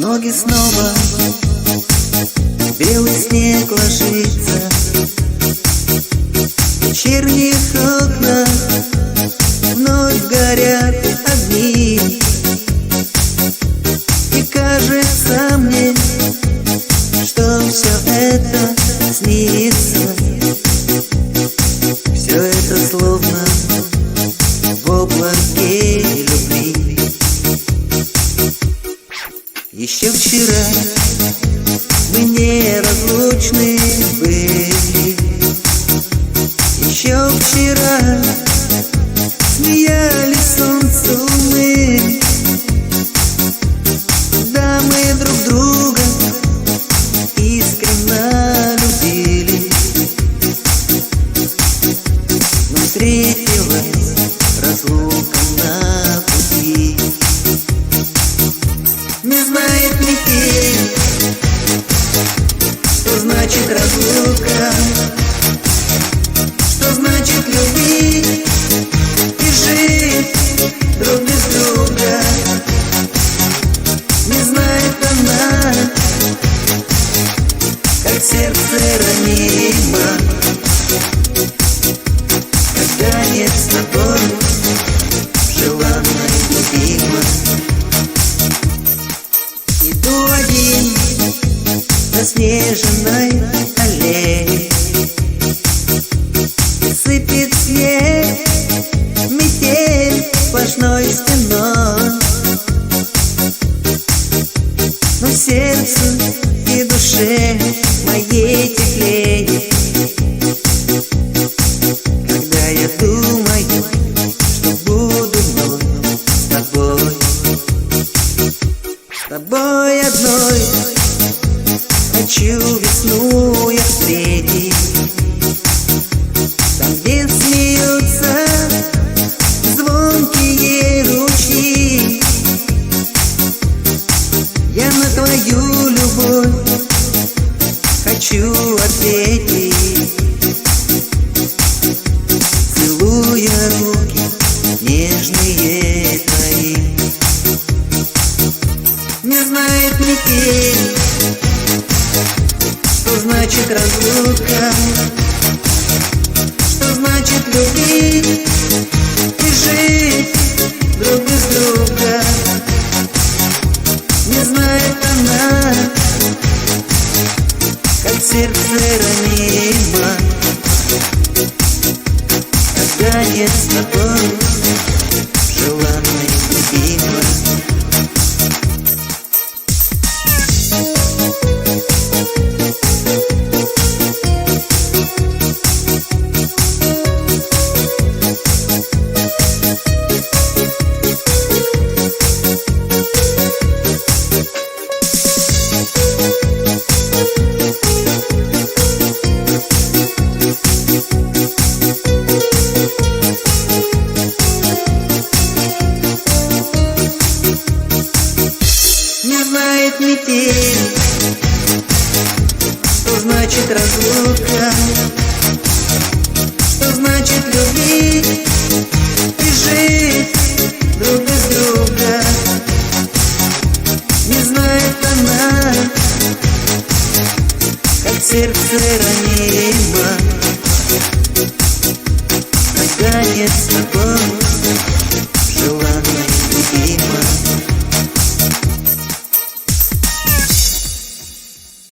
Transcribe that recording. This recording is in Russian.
ноги снова белый снег ложится. В вечерних окнах вновь горят огни, и кажется мне, что все это снится. Все это словно в облаке любви. Еще вчера мы неразлучны были. Еще вчера смеялись солнцу мы, да мы друг друга искренне любили. Но встретилась разлука на пути. Не знает метель, что значит разлука, что значит любить и жить друг без друга. Не знает она, как сердце ранимо, когда нет с тобой желанной любимой. Иду один по заснеженной аллее, сыпет снег, метель сплошной стеной. Но сердце и душе моей теплеет, когда я думаю, что буду вновь с тобой. С тобой одной хочу весну я встретить, там, где смеются звонкие ручьи. Я на твою любовь хочу ответить, целуя руки нежные твои. Не знает метель, что значит разлука, что значит любить и жить друг без друга. Не знает она, как сердце ранимо, когда нет с тобой желанной любимой. Не знает метель, что значит разлука,